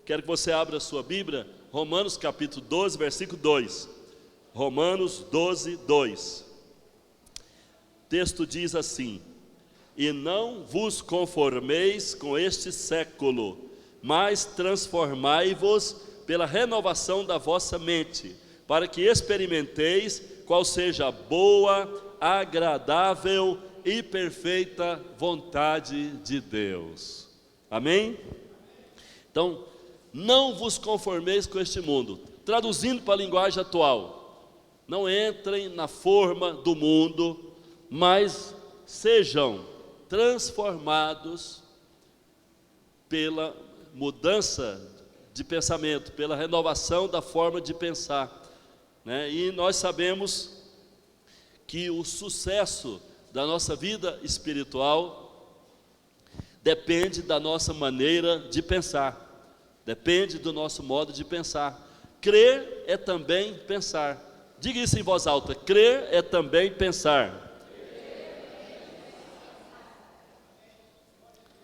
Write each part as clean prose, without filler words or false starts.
Quero que você abra a sua Bíblia, Romanos capítulo 12, versículo 2. Romanos 12, 2. O texto diz assim: e não vos conformeis com este século, mas transformai-vos pela renovação da vossa mente, para que experimenteis qual seja a boa, agradável e perfeita vontade de Deus. Amém? Então, não vos conformeis com este mundo. Traduzindo para a linguagem atual, não entrem na forma do mundo, mas sejam transformados pela mudança de pensamento, pela renovação da forma de pensar, né? E nós sabemos que o sucesso da nossa vida espiritual depende da nossa maneira de pensar, depende do nosso modo de pensar. Crer é também pensar. Diga isso em voz alta: crer é também pensar.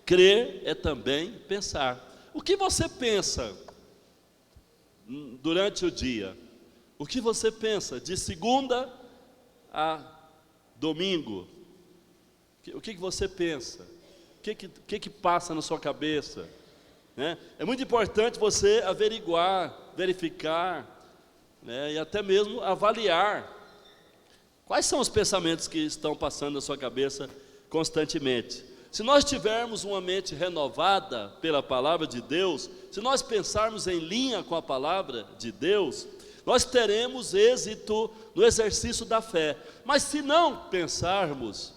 Crer é também pensar. O que você pensa durante o dia? O que você pensa de segunda a domingo? O que você pensa? O que passa na sua cabeça, né? É muito importante você averiguar, verificar, né, e até mesmo avaliar quais são os pensamentos que estão passando na sua cabeça constantemente. Se nós tivermos uma mente renovada pela palavra de Deus, se nós pensarmos em linha com a palavra de Deus, nós teremos êxito no exercício da fé. Mas se não pensarmos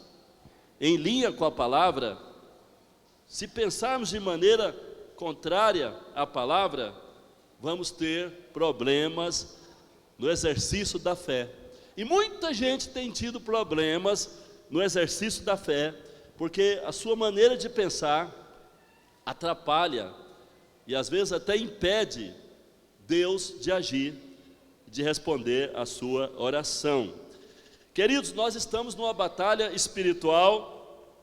em linha com a palavra, se pensarmos de maneira contrária à palavra, vamos ter problemas no exercício da fé. E muita gente tem tido problemas no exercício da fé, porque a sua maneira de pensar atrapalha e às vezes até impede Deus de agir, de responder a sua oração. Queridos, nós estamos numa batalha espiritual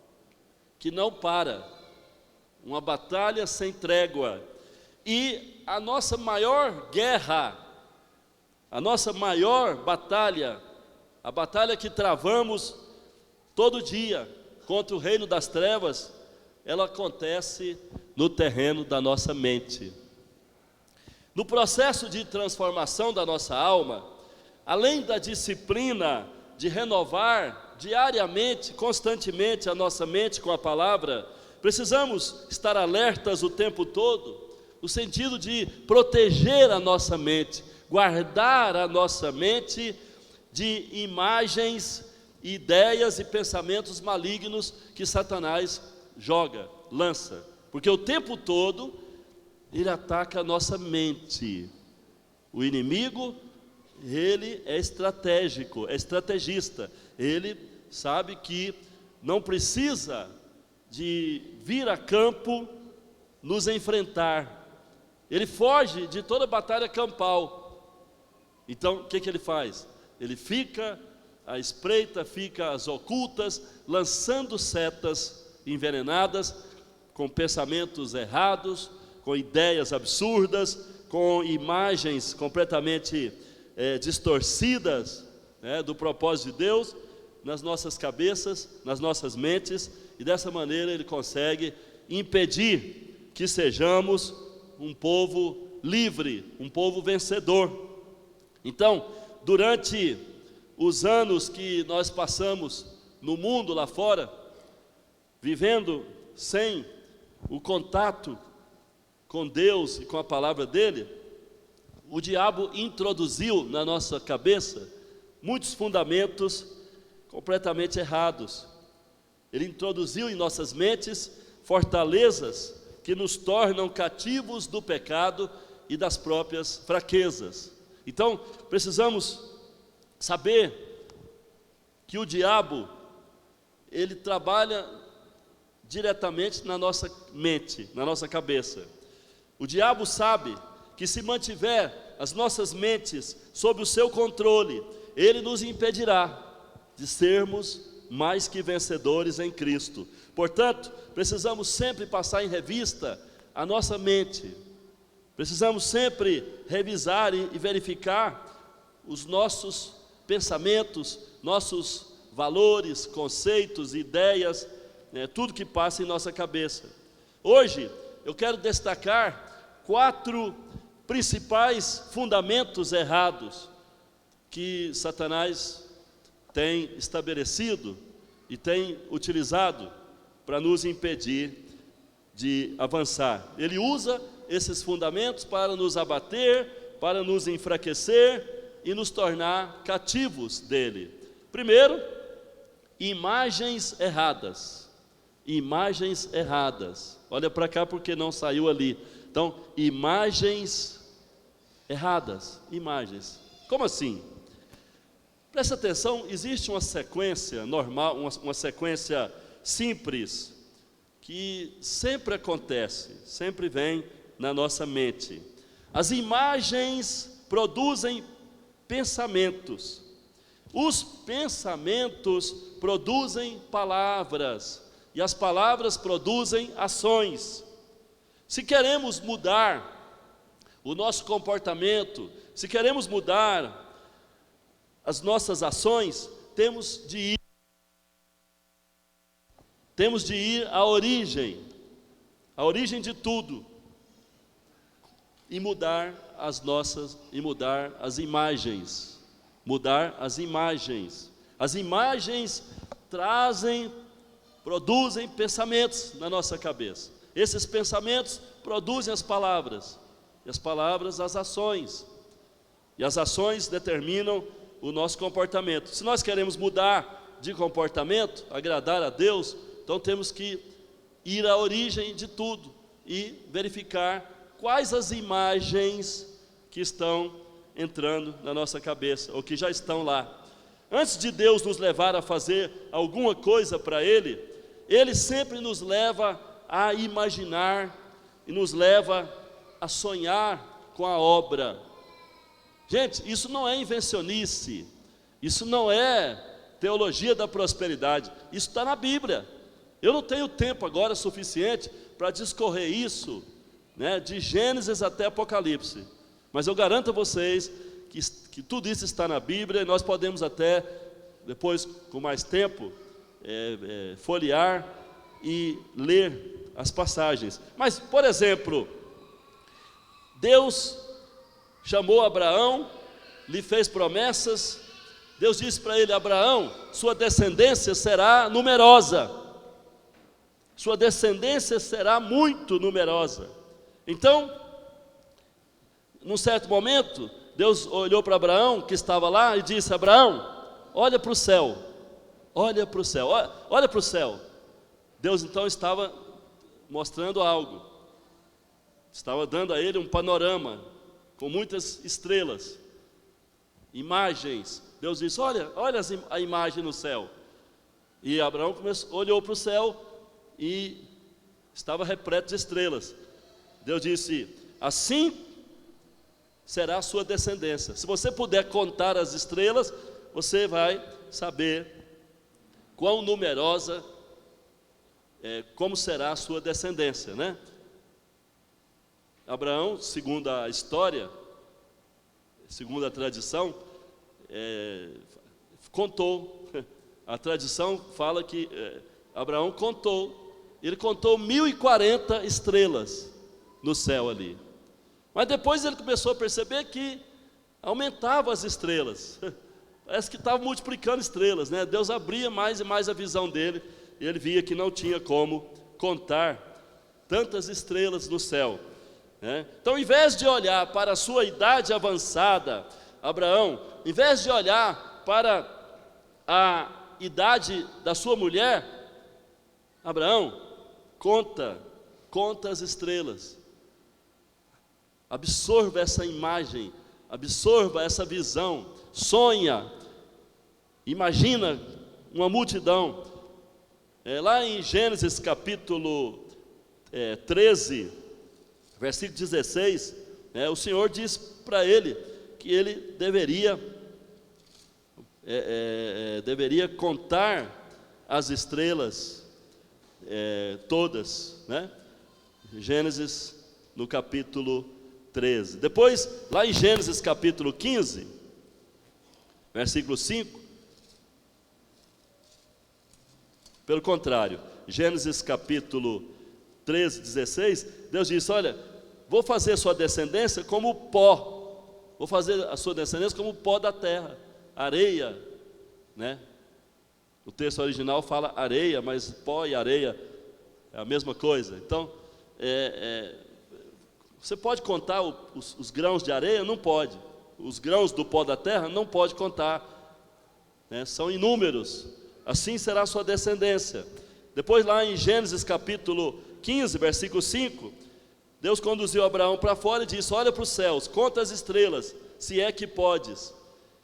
que não para, uma batalha sem trégua, e a nossa maior guerra, a nossa maior batalha, a batalha que travamos todo dia contra o reino das trevas, ela acontece no terreno da nossa mente. No processo de transformação da nossa alma, além da disciplina de renovar diariamente, constantemente a nossa mente com a palavra, precisamos estar alertas o tempo todo, no sentido de proteger a nossa mente, guardar a nossa mente de imagens, ideias e pensamentos malignos que Satanás joga, lança, porque o tempo todo ele ataca a nossa mente. O inimigo, ele é estratégico, é estrategista. Ele sabe que não precisa de vir a campo nos enfrentar. Ele foge de toda batalha campal. Então, o que ele faz? Ele fica à espreita, fica às ocultas, lançando setas envenenadas, com pensamentos errados, com ideias absurdas, com imagens completamente distorcidas, né, do propósito de Deus, nas nossas cabeças, nas nossas mentes, e dessa maneira ele consegue impedir que sejamos um povo livre, um povo vencedor. Então, durante os anos que nós passamos no mundo lá fora, vivendo sem o contato com Deus e com a palavra dele, o diabo introduziu na nossa cabeça muitos fundamentos completamente errados. Ele introduziu em nossas mentes fortalezas que nos tornam cativos do pecado e das próprias fraquezas. Então, precisamos saber que o diabo, ele trabalha diretamente na nossa mente, na nossa cabeça. O diabo sabe que se mantiver as nossas mentes sob o seu controle, ele nos impedirá de sermos mais que vencedores em Cristo. Portanto, precisamos sempre passar em revista a nossa mente, Precisamos sempre revisar e verificar os nossos pensamentos, nossos valores, conceitos, ideias, tudo que passa em nossa cabeça. Hoje eu quero destacar 4 principais fundamentos errados que Satanás tem estabelecido e tem utilizado para nos impedir de avançar. Ele usa esses fundamentos para nos abater, para nos enfraquecer e nos tornar cativos dele. Primeiro, imagens erradas. Imagens erradas. Olha para cá porque não saiu ali. Então, imagens erradas. Imagens. Como assim? Presta atenção, existe uma sequência normal, uma sequência simples, que sempre acontece, sempre vem na nossa mente. As imagens produzem pensamentos. Os pensamentos produzem palavras. E as palavras produzem ações. Se queremos mudar o nosso comportamento, se queremos mudar as nossas ações, temos de ir à origem de tudo, e mudar as imagens. Mudar as imagens. As imagens produzem pensamentos na nossa cabeça. Esses pensamentos produzem as palavras, e as palavras as ações, e as ações determinam o nosso comportamento. Se nós queremos mudar de comportamento, agradar a Deus, então temos que ir à origem de tudo e verificar quais as imagens que estão entrando na nossa cabeça, ou que já estão lá. Antes de Deus nos levar a fazer alguma coisa para Ele, Ele sempre nos leva a imaginar e nos leva a sonhar com a obra. Gente, isso não é invencionice, isso não é teologia da prosperidade, isso está na Bíblia. Eu não tenho tempo agora suficiente para discorrer isso, de Gênesis até Apocalipse, mas eu garanto a vocês que tudo isso está na Bíblia, e nós podemos até, depois com mais tempo, folhear e ler as passagens. Mas, por exemplo, Deus chamou Abraão, lhe fez promessas. Deus disse para ele: Abraão, sua descendência será numerosa, sua descendência será muito numerosa. Então, num certo momento, Deus olhou para Abraão, que estava lá, e disse: Abraão, olha para o céu, olha para o céu, olha para o céu. Deus então estava mostrando algo, estava dando a ele um panorama, com muitas estrelas, imagens. Deus disse: olha a imagem no céu. E Abraão olhou para o céu e estava repleto de estrelas. Deus disse: assim será a sua descendência. Se você puder contar as estrelas, você vai saber quão numerosa, como será a sua descendência, Abraão, segundo a história, segundo a tradição, contou. A tradição fala que Abraão contou. Ele contou 1040 estrelas no céu ali. Mas depois ele começou a perceber que aumentava as estrelas. Parece que estava multiplicando estrelas, Deus abria mais e mais a visão dele, e ele via que não tinha como contar tantas estrelas no céu. Então, em vez de olhar para a sua idade avançada, Abraão, em vez de olhar para a idade da sua mulher, Abraão, conta as estrelas. Absorva essa imagem, absorva essa visão, sonha, imagina uma multidão. Lá em Gênesis capítulo 13, versículo 16, o Senhor diz para ele que ele deveria contar as estrelas todas, Gênesis no capítulo 13. Depois, lá em Gênesis capítulo 15, versículo 5, pelo contrário, Gênesis capítulo 13, 16, Deus disse: olha, vou fazer sua descendência como pó, vou fazer a sua descendência como o pó da terra, areia, né? O texto original fala areia, mas pó e areia é a mesma coisa. Então, você pode contar os grãos de areia? Não pode. Os grãos do pó da terra não pode contar, né? São inúmeros. Assim será a sua descendência. Depois lá em Gênesis capítulo 15, versículo 5, Deus conduziu Abraão para fora e disse: olha para os céus, conta as estrelas, se é que podes.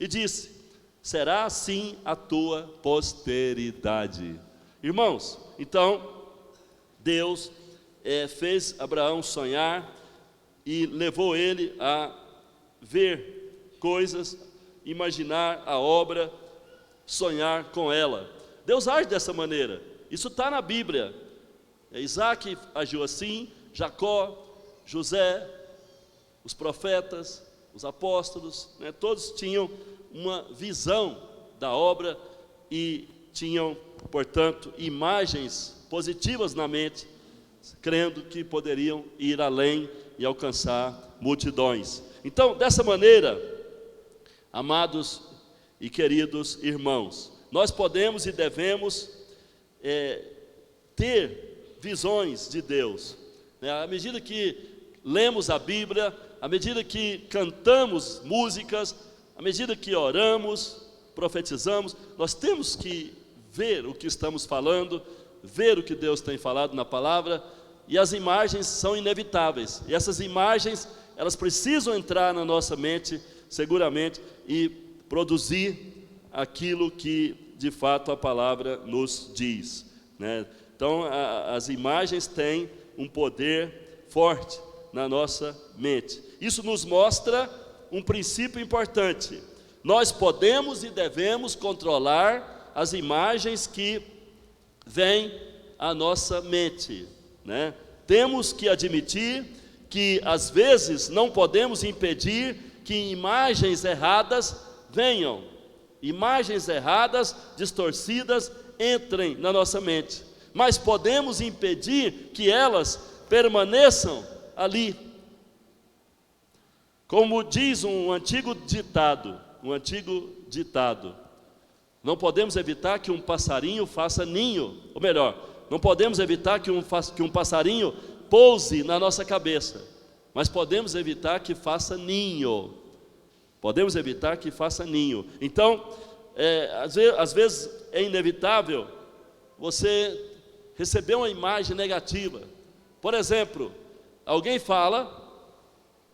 E disse: será assim a tua posteridade. Irmãos, então, Deus fez Abraão sonhar e levou ele a ver coisas, imaginar a obra, sonhar com ela. Deus age dessa maneira, isso está na Bíblia. Isaac agiu assim, Jacó, José, os profetas, os apóstolos, né, todos tinham uma visão da obra e tinham, portanto, imagens positivas na mente, crendo que poderiam ir além e alcançar multidões. Então, dessa maneira, amados e queridos irmãos, nós podemos e devemos ter visões de Deus, né? À medida que lemos a Bíblia, à medida que cantamos músicas, à medida que oramos, profetizamos, nós temos que ver o que estamos falando, ver o que Deus tem falado na palavra, e as imagens são inevitáveis, e essas imagens, elas precisam entrar na nossa mente, seguramente, e produzir aquilo que de fato a palavra nos diz, né? Então as imagens têm um poder forte na nossa mente. Isso nos mostra um princípio importante: nós podemos e devemos controlar as imagens que vêm à nossa mente, né? Temos que admitir que às vezes não podemos impedir que imagens erradas venham, imagens erradas, distorcidas, entrem na nossa mente, mas podemos impedir que elas permaneçam ali. Como diz um antigo ditado, não podemos evitar que um passarinho faça ninho, ou melhor, não podemos evitar que um passarinho pouse na nossa cabeça, mas podemos evitar que faça ninho. Podemos evitar que faça ninho. Então, às vezes é inevitável você receber uma imagem negativa. Por exemplo, alguém fala: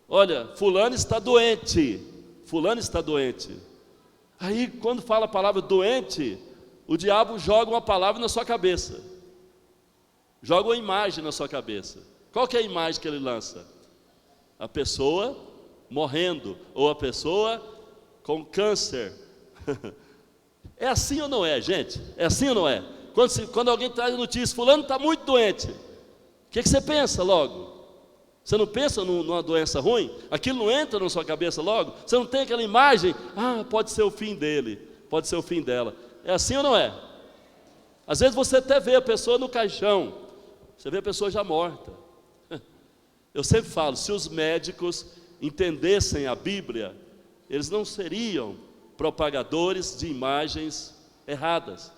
olha, fulano está doente. Fulano está doente. Aí, quando fala a palavra doente, o diabo joga uma palavra na sua cabeça. Joga uma imagem na sua cabeça. Qual que é a imagem que ele lança? A pessoa morrendo, ou a pessoa com câncer. É assim ou não é, gente? É assim ou não é? Quando alguém traz a notícia: fulano está muito doente, o que você pensa logo? Você não pensa numa doença ruim? Aquilo não entra na sua cabeça logo? Você não tem aquela imagem: ah, pode ser o fim dele, pode ser o fim dela. É assim ou não é? Às vezes você até vê a pessoa no caixão, você vê a pessoa já morta. Eu sempre falo, se os médicos entendessem a Bíblia, eles não seriam propagadores de imagens erradas,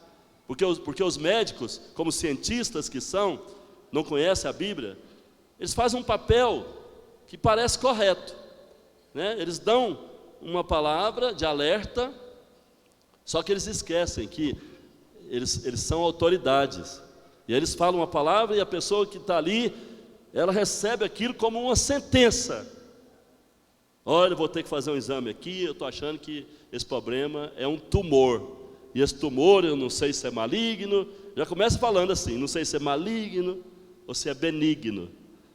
porque os médicos, como cientistas que são, não conhecem a Bíblia, eles fazem um papel que parece correto, né? Eles dão uma palavra de alerta, só que eles esquecem que eles são autoridades, e aí eles falam uma palavra e a pessoa que está ali, ela recebe aquilo como uma sentença. Olha, eu vou ter que fazer um exame aqui, eu estou achando que esse problema é um tumor, e esse tumor eu não sei se é maligno. Já começa falando assim, não sei se é maligno ou se é benigno.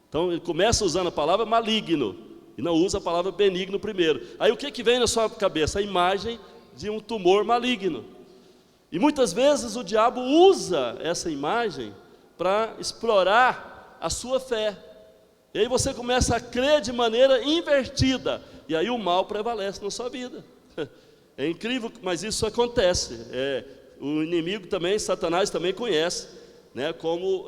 Então ele começa usando a palavra maligno e não usa a palavra benigno primeiro. Aí o que vem na sua cabeça? A imagem de um tumor maligno. E muitas vezes o diabo usa essa imagem para explorar a sua fé. E aí você começa a crer de maneira invertida, e aí o mal prevalece na sua vida. É incrível, mas isso acontece. O inimigo também, Satanás também conhece, né, como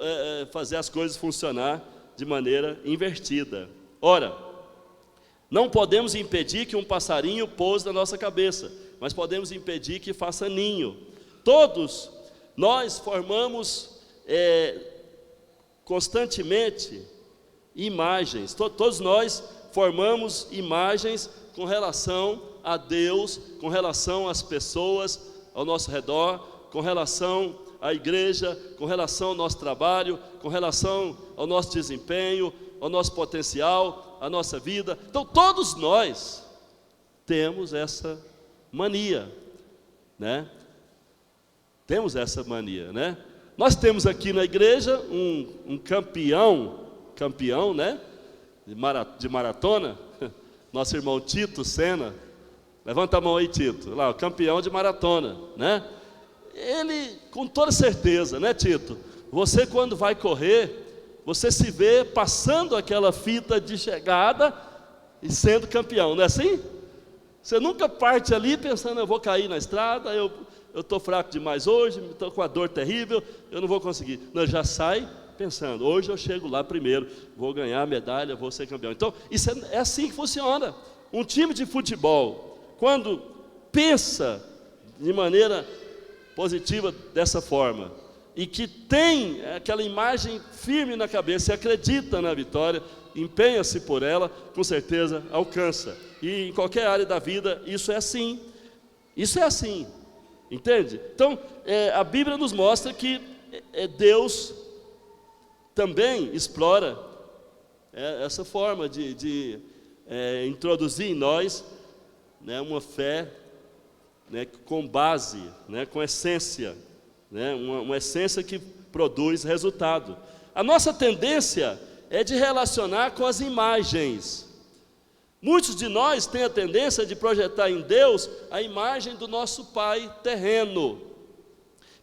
fazer as coisas funcionar de maneira invertida. Ora, não podemos impedir que um passarinho pouse na nossa cabeça, mas podemos impedir que faça ninho. Todos nós formamos constantemente imagens, todos nós formamos imagens com relação a Deus, com relação às pessoas ao nosso redor, com relação à igreja, com relação ao nosso trabalho, com relação ao nosso desempenho, ao nosso potencial, à nossa vida. Então todos nós temos essa mania, né? Temos essa mania, né? Nós temos aqui na igreja um campeão, né? De maratona, nosso irmão Tito Sena. Levanta a mão aí, Tito, lá, o campeão de maratona, né? Ele, com toda certeza, né, Tito? Você, quando vai correr, você se vê passando aquela fita de chegada e sendo campeão, não é assim? Você nunca parte ali pensando, eu vou cair na estrada, eu estou fraco demais hoje, estou com a dor terrível, eu não vou conseguir. Não, já sai pensando, hoje eu chego lá primeiro, vou ganhar a medalha, vou ser campeão. Então, isso é assim que funciona. Um time de futebol, quando pensa de maneira positiva dessa forma, e que tem aquela imagem firme na cabeça e acredita na vitória, empenha-se por ela, com certeza alcança. E em qualquer área da vida isso é assim. Isso é assim, entende? Então a Bíblia nos mostra que Deus também explora essa forma de introduzir em nós, né, uma fé, né, com base, né, com essência, né, uma essência que produz resultado. A nossa tendência é de relacionar com as imagens. Muitos de nós têm a tendência de projetar em Deus a imagem do nosso pai terreno.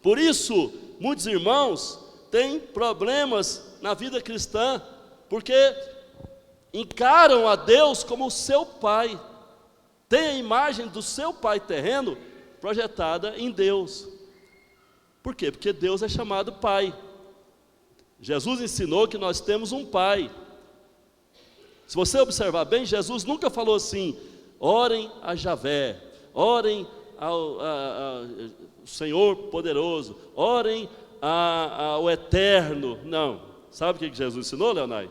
Por isso, muitos irmãos têm problemas na vida cristã, porque encaram a Deus como o seu pai. Tem a imagem do seu pai terreno projetada em Deus. Por quê? Porque Deus é chamado pai. Jesus ensinou que nós temos um pai. Se você observar bem, Jesus nunca falou assim, orem a Javé, orem ao Senhor poderoso, orem ao Eterno. Não. Sabe o que Jesus ensinou, Leonai?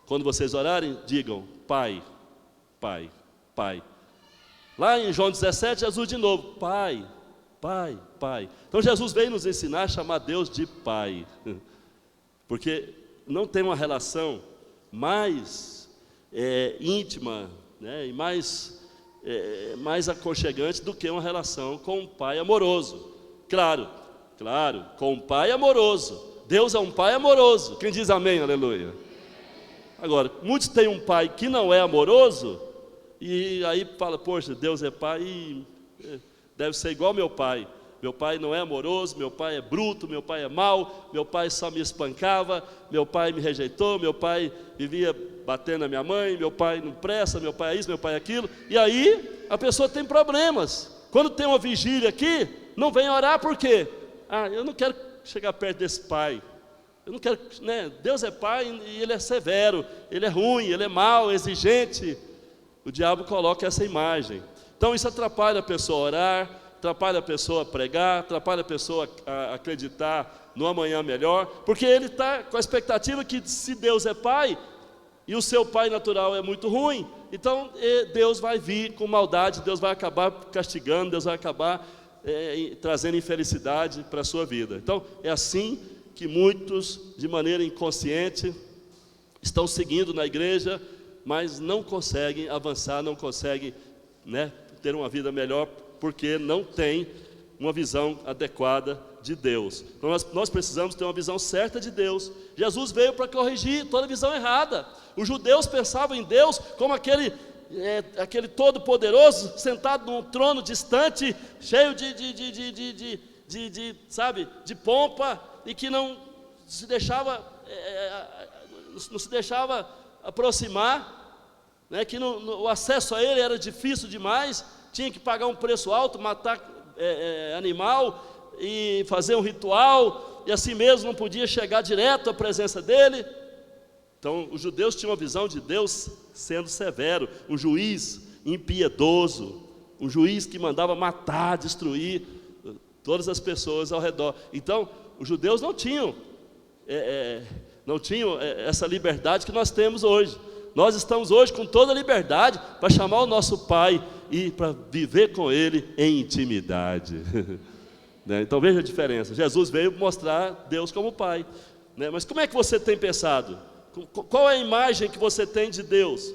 Quando vocês orarem, digam, Pai, Pai, Pai. Lá em João 17, Jesus de novo, Pai, Pai, Pai. Então Jesus veio nos ensinar a chamar Deus de Pai, porque não tem uma relação mais íntima, né, e mais aconchegante do que uma relação com um Pai amoroso. Claro, com um Pai amoroso. Deus é um Pai amoroso. Quem diz amém, aleluia? Agora, muitos têm um pai que não é amoroso, e aí fala, poxa, Deus é pai, e deve ser igual meu pai. Meu pai não é amoroso, meu pai é bruto, meu pai é mau, meu pai só me espancava, meu pai me rejeitou, meu pai vivia batendo na minha mãe, meu pai não presta, meu pai é isso, meu pai é aquilo. E aí a pessoa tem problemas. Quando tem uma vigília aqui, não vem orar por quê? Eu não quero chegar perto desse pai. Eu não quero, né? Deus é pai e ele é severo, ele é ruim, ele é mau, exigente. O diabo coloca essa imagem. Então isso atrapalha a pessoa a orar, atrapalha a pessoa a pregar, atrapalha a pessoa a acreditar no amanhã melhor, porque ele está com a expectativa que se Deus é pai, e o seu pai natural é muito ruim, então Deus vai vir com maldade, Deus vai acabar castigando, Deus vai acabar trazendo infelicidade para a sua vida. Então é assim que muitos, de maneira inconsciente, estão seguindo na igreja, mas não conseguem avançar, não conseguem, né, ter uma vida melhor, porque não tem uma visão adequada de Deus. Então nós precisamos ter uma visão certa de Deus. Jesus veio para corrigir toda a visão errada. Os judeus pensavam em Deus como aquele todo-poderoso, sentado num trono distante, cheio de pompa, e que não se deixava não se deixava aproximar, né, que o acesso a ele era difícil demais, tinha que pagar um preço alto, matar animal e fazer um ritual, e assim mesmo não podia chegar direto à presença dele. Então os judeus tinham uma visão de Deus sendo severo, um juiz impiedoso, um juiz que mandava matar, destruir todas as pessoas ao redor. Então os judeus não tinham essa liberdade que nós temos hoje. Nós estamos hoje com toda a liberdade para chamar o nosso Pai e para viver com Ele em intimidade. Então veja a diferença. Jesus veio mostrar Deus como Pai, mas como é que você tem pensado? Qual é a imagem que você tem de Deus?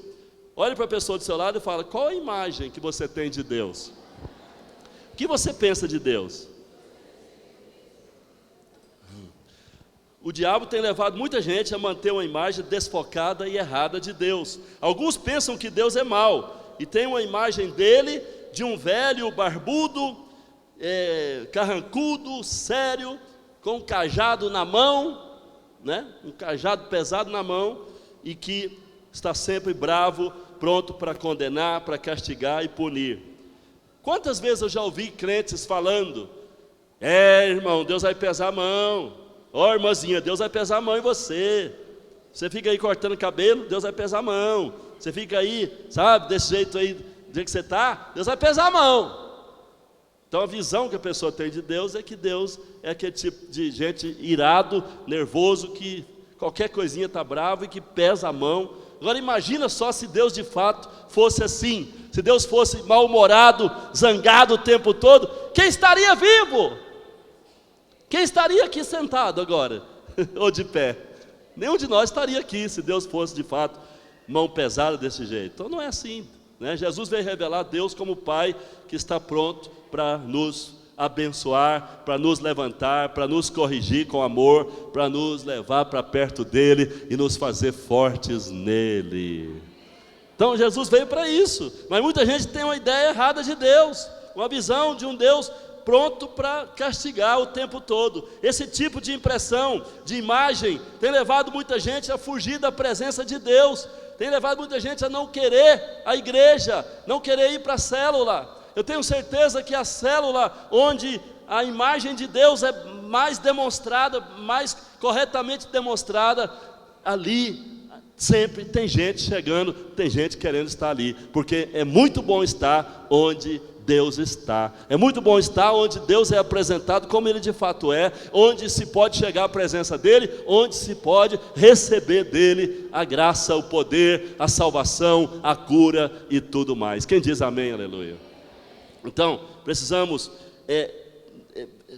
Olhe para a pessoa do seu lado e fala: qual é a imagem que você tem de Deus? O que você pensa de Deus? O diabo tem levado muita gente a manter uma imagem desfocada e errada de Deus. Alguns pensam que Deus é mau e tem uma imagem dele de um velho barbudo, carrancudo, sério, com um cajado na mão, um cajado pesado na mão, e que está sempre bravo, pronto para condenar, para castigar e punir. Quantas vezes eu já ouvi crentes falando: irmão, Deus vai pesar a mão. Irmãzinha, Deus vai pesar a mão em você. Você fica aí cortando cabelo, Deus vai pesar a mão. Você fica aí, sabe, desse jeito aí, do jeito que você está, Deus vai pesar a mão. Então a visão que a pessoa tem de Deus é que Deus é aquele tipo de gente irado, nervoso, que qualquer coisinha está bravo e que pesa a mão. Agora imagina só se Deus de fato fosse assim. Se Deus fosse mal-humorado, zangado o tempo todo, quem estaria vivo? Quem estaria aqui sentado agora? Ou de pé? Nenhum de nós estaria aqui se Deus fosse de fato mão pesada desse jeito. Então não é assim, Jesus veio revelar Deus como Pai que está pronto para nos abençoar, para nos levantar, para nos corrigir com amor, para nos levar para perto dele e nos fazer fortes nele. Então Jesus veio para isso. Mas muita gente tem uma ideia errada de Deus, uma visão de um Deus pronto para castigar o tempo todo. Esse tipo de impressão, de imagem, tem levado muita gente a fugir da presença de Deus, tem levado muita gente a não querer a igreja, não querer ir para a célula. Eu tenho certeza que a célula onde a imagem de Deus é mais demonstrada, mais corretamente demonstrada, ali sempre tem gente chegando, tem gente querendo estar ali, porque é muito bom estar onde Deus está. É muito bom estar onde Deus é apresentado como Ele de fato é, onde se pode chegar à presença dEle, onde se pode receber dEle a graça, o poder, a salvação, a cura e tudo mais. Quem diz amém, aleluia? Então, precisamos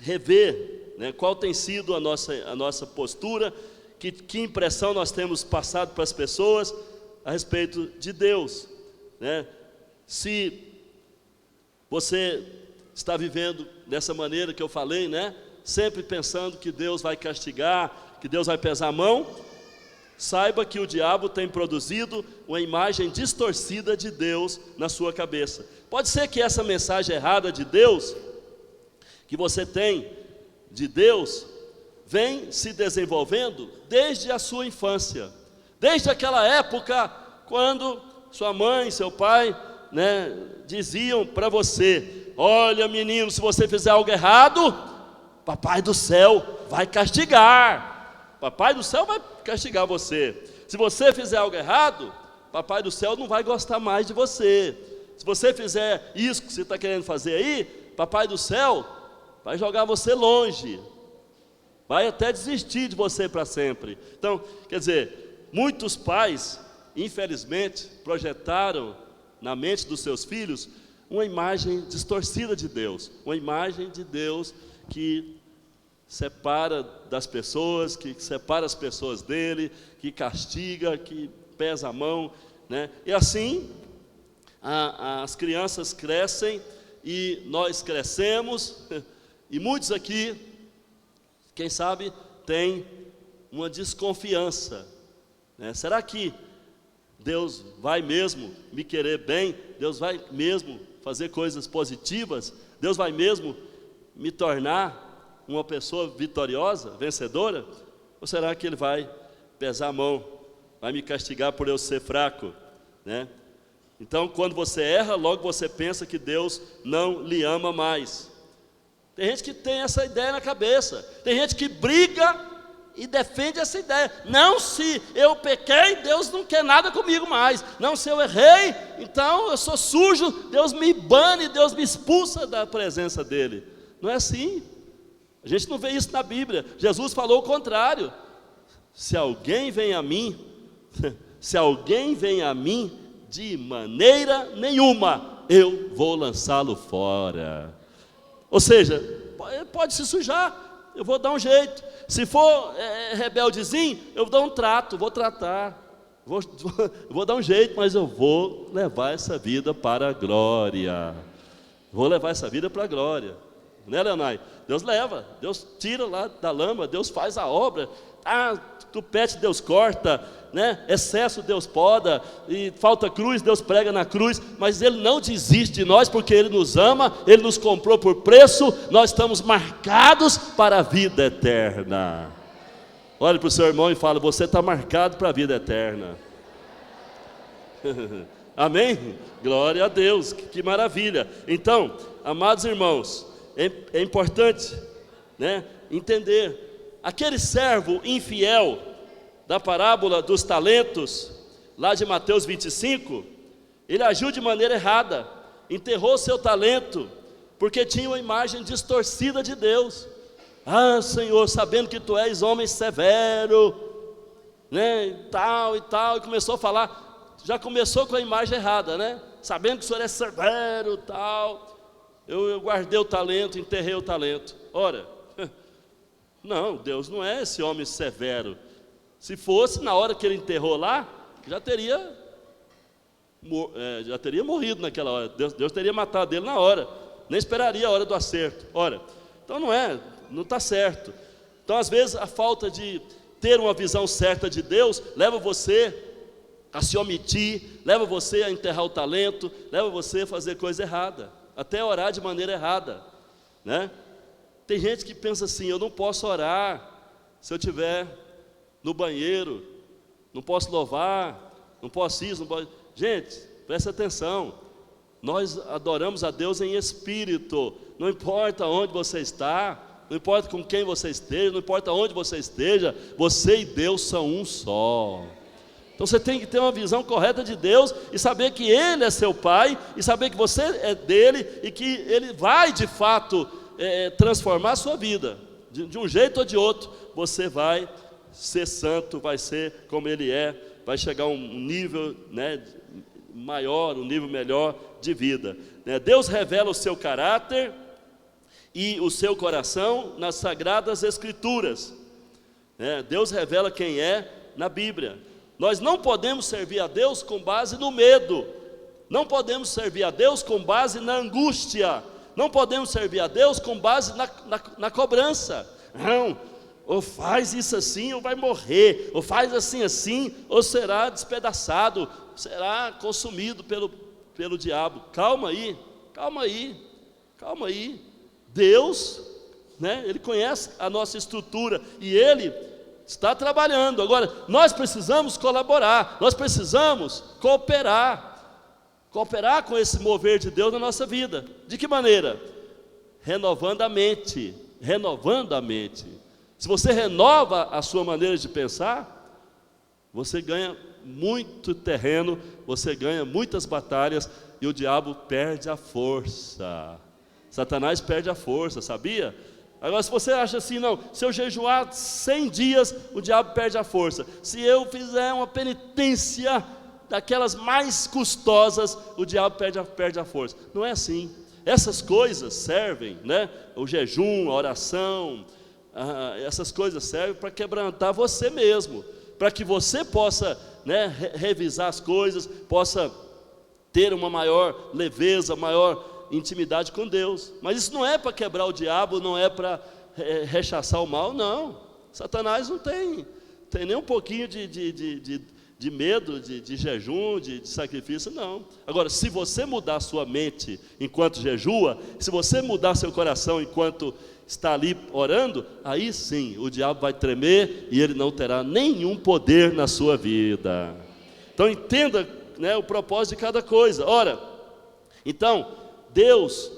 rever qual tem sido a nossa postura, que impressão nós temos passado para as pessoas a respeito de Deus. Se você está vivendo dessa maneira que eu falei, sempre pensando que Deus vai castigar, que Deus vai pesar a mão, saiba que o diabo tem produzido uma imagem distorcida de Deus na sua cabeça. Pode ser que essa mensagem errada de Deus, que você tem de Deus, vem se desenvolvendo desde a sua infância, desde aquela época quando sua mãe, seu pai, diziam para você: olha menino, se você fizer algo errado, papai do céu vai castigar, papai do céu vai castigar você. Se você fizer algo errado, papai do céu não vai gostar mais de você. Se você fizer isso que você está querendo fazer aí, papai do céu vai jogar você longe, vai até desistir de você para sempre. Então, quer dizer, muitos pais, infelizmente, projetaram na mente dos seus filhos uma imagem distorcida de Deus, uma imagem de Deus que separa das pessoas, que separa as pessoas dele, que castiga, que pesa a mão, e assim as crianças crescem e nós crescemos, e muitos aqui, quem sabe, têm uma desconfiança, será que Deus vai mesmo me querer bem? Deus vai mesmo fazer coisas positivas? Deus vai mesmo me tornar uma pessoa vitoriosa, vencedora? Ou será que Ele vai pesar a mão vai me castigar por eu ser fraco, né? Então, quando você erra, logo você pensa que Deus não lhe ama mais. Tem gente que tem essa ideia na cabeça. Tem gente que briga e defende essa ideia. Não, se eu pequei, Deus não quer nada comigo mais. Não, se eu errei, então eu sou sujo, Deus me bane, Deus me expulsa da presença dele. Não é assim. A gente não vê isso na Bíblia. Jesus falou o contrário. Se alguém vem a mim, se alguém vem a mim, de maneira nenhuma eu vou lançá-lo fora. Ou seja, pode se sujar, eu vou dar um jeito. Se for rebeldezinho, eu dou um trato, vou tratar, vou dar um jeito, mas eu vou levar essa vida para a glória. Vou levar essa vida para a glória. Né, Leonai? Deus leva, Deus tira lá da lama, Deus faz a obra. Tupete Deus corta, né? Excesso Deus poda, e falta cruz, Deus prega na cruz, mas Ele não desiste de nós, porque Ele nos ama, Ele nos comprou por preço, nós estamos marcados para a vida eterna. Olhe para o seu irmão e fala: você está marcado para a vida eterna. Amém? Glória a Deus, que maravilha. Então, amados irmãos, é importante, né, entender. Aquele servo infiel da parábola dos talentos, lá de Mateus 25, ele agiu de maneira errada, enterrou seu talento, porque tinha uma imagem distorcida de Deus. Senhor, sabendo que Tu és homem severo, né, e tal, e começou a falar, já começou com a imagem errada, né, sabendo que o Senhor é severo, tal, eu guardei o talento, enterrei o talento. Ora, não, Deus não é esse homem severo. Se fosse, na hora que ele enterrou lá, já teria morrido naquela hora. Deus teria matado ele na hora. Nem esperaria a hora do acerto. Ora, então não está certo. Então, às vezes, a falta de ter uma visão certa de Deus leva você a se omitir, leva você a enterrar o talento, leva você a fazer coisa errada, até orar de maneira errada, né? Tem gente que pensa assim: eu não posso orar se eu estiver no banheiro, não posso louvar, não posso isso, não posso... Gente, presta atenção, nós adoramos a Deus em espírito, não importa onde você está, não importa com quem você esteja, não importa onde você esteja, você e Deus são um só. Então você tem que ter uma visão correta de Deus e saber que Ele é seu Pai, e saber que você é dele e que Ele vai de fato transformar a sua vida, de um jeito ou de outro. Você vai ser santo, vai ser como Ele é, vai chegar a um nível, né, maior, um nível melhor de vida, né? Deus revela o seu caráter e o seu coração nas Sagradas Escrituras, né? Deus revela quem é na Bíblia. Nós não podemos servir a Deus com base no medo, não podemos servir a Deus com base na angústia, não podemos servir a Deus com base na cobrança. Não, ou faz isso assim ou vai morrer, ou faz assim ou será despedaçado, será consumido pelo diabo. Calma aí. Deus, né, Ele conhece a nossa estrutura e Ele está trabalhando. Agora, nós precisamos colaborar, nós precisamos cooperar com esse mover de Deus na nossa vida. De que maneira? Renovando a mente. Se você renova a sua maneira de pensar, você ganha muito terreno, você ganha muitas batalhas e o diabo perde a força. Satanás perde a força, sabia? Agora, se você acha assim, não, se eu jejuar 100 dias, o diabo perde a força. Se eu fizer uma penitência daquelas mais custosas, o diabo perde a força. Não é assim. Essas coisas servem, né? O jejum, a oração, essas coisas servem para quebrantar você mesmo, para que você possa, né, revisar as coisas, possa ter uma maior leveza, maior intimidade com Deus. Mas isso não é para quebrar o diabo, não é para rechaçar o mal, não. Satanás não tem nem um pouquinho de medo, de jejum, de sacrifício, não. Agora, se você mudar sua mente enquanto jejua, se você mudar seu coração enquanto está ali orando, aí sim, o diabo vai tremer e ele não terá nenhum poder na sua vida. Então entenda, né, o propósito de cada coisa. Ora, então, Deus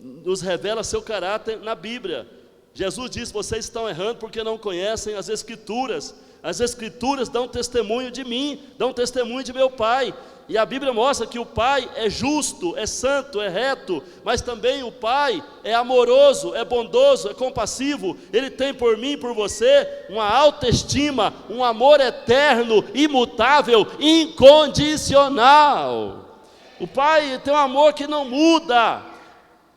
nos revela seu caráter na Bíblia. Jesus disse: vocês estão errando porque não conhecem as Escrituras. As Escrituras dão testemunho de mim, dão testemunho de meu Pai. E a Bíblia mostra que o Pai é justo, é santo, é reto, mas também o Pai é amoroso, é bondoso, é compassivo. Ele tem por mim e por você uma autoestima, um amor eterno, imutável, incondicional. O Pai tem um amor que não muda.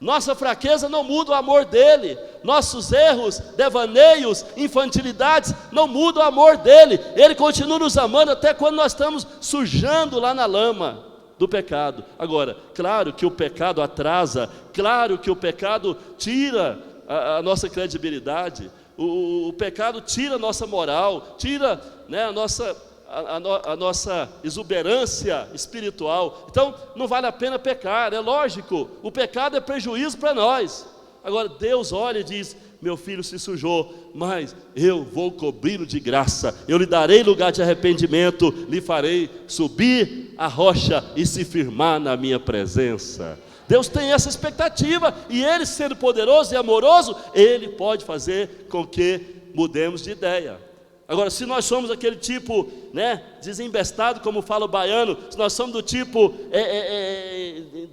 Nossa fraqueza não muda o amor dele. Nossos erros, devaneios, infantilidades não mudam o amor dele. Ele continua nos amando até quando nós estamos sujando lá na lama do pecado. Agora, claro que o pecado atrasa, claro que o pecado tira a nossa credibilidade, o pecado tira a nossa moral, tira, né, a nossa exuberância espiritual. Então não vale a pena pecar, é lógico, o pecado é prejuízo para nós. Agora Deus olha e diz: meu filho se sujou, mas eu vou cobri-lo de graça, eu lhe darei lugar de arrependimento, lhe farei subir a rocha e se firmar na minha presença. Deus tem essa expectativa, e Ele, sendo poderoso e amoroso, Ele pode fazer com que mudemos de ideia. Agora, se nós somos aquele tipo, né, desembestado, como fala o baiano, se nós somos do tipo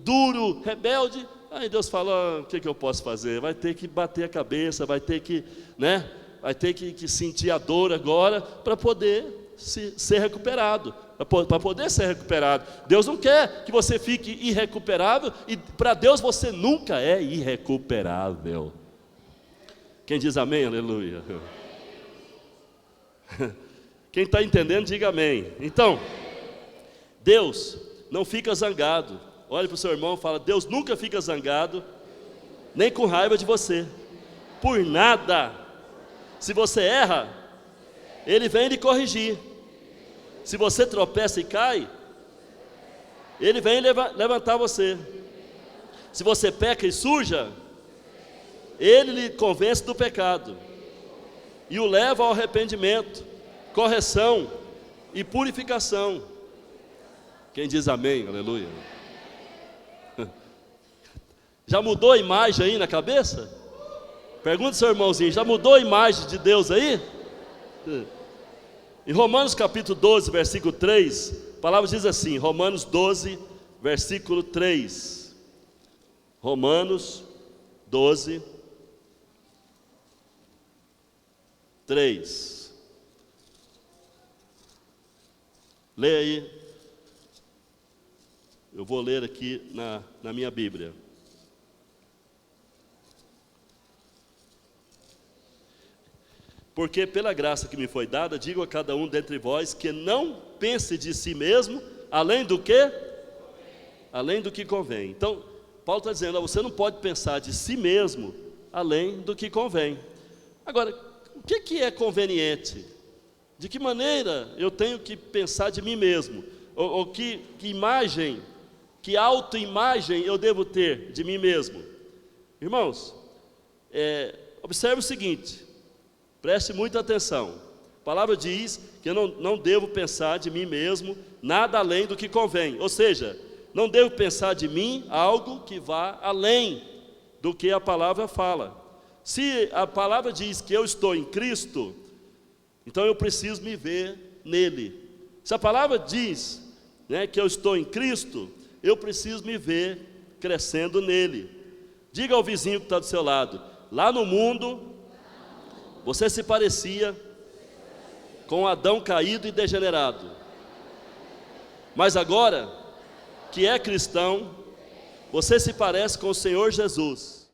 duro, rebelde, aí Deus fala: o que eu posso fazer? Vai ter que bater a cabeça, vai ter que, né, vai ter que sentir a dor agora para poder ser recuperado, para poder ser recuperado. Deus não quer que você fique irrecuperável, e para Deus você nunca é irrecuperável. Quem diz amém? Aleluia. Quem está entendendo, diga amém. Então, Deus não fica zangado. Olhe para o seu irmão e fala: Deus nunca fica zangado, nem com raiva de você, por nada. Se você erra, Ele vem lhe corrigir. Se você tropeça e cai, Ele vem levantar você. Se você peca e suja, Ele lhe convence do pecado e o leva ao arrependimento, correção e purificação. Quem diz amém? Aleluia. Já mudou a imagem aí na cabeça? Pergunta ao seu irmãozinho: já mudou a imagem de Deus aí? Em Romanos capítulo 12, versículo 3, a palavra diz assim, Romanos 12, versículo 3. Romanos 12, 3. Leia aí. Eu vou ler aqui na minha Bíblia. Porque pela graça que me foi dada, digo a cada um dentre vós que não pense de si mesmo, além do que? Além do que convém. Então, Paulo está dizendo: você não pode pensar de si mesmo, além do que convém. Agora, o que é conveniente? De que maneira eu tenho que pensar de mim mesmo? Ou que imagem, que autoimagem eu devo ter de mim mesmo? Irmãos, observe o seguinte, preste muita atenção. A palavra diz que eu não devo pensar de mim mesmo nada além do que convém. Ou seja, não devo pensar de mim algo que vá além do que a palavra fala. Se a palavra diz que eu estou em Cristo, então eu preciso me ver nele. Se a palavra diz, né, que eu estou em Cristo, eu preciso me ver crescendo nele. Diga ao vizinho que está do seu lado: lá no mundo, você se parecia com Adão caído e degenerado. Mas agora, que é cristão, você se parece com o Senhor Jesus.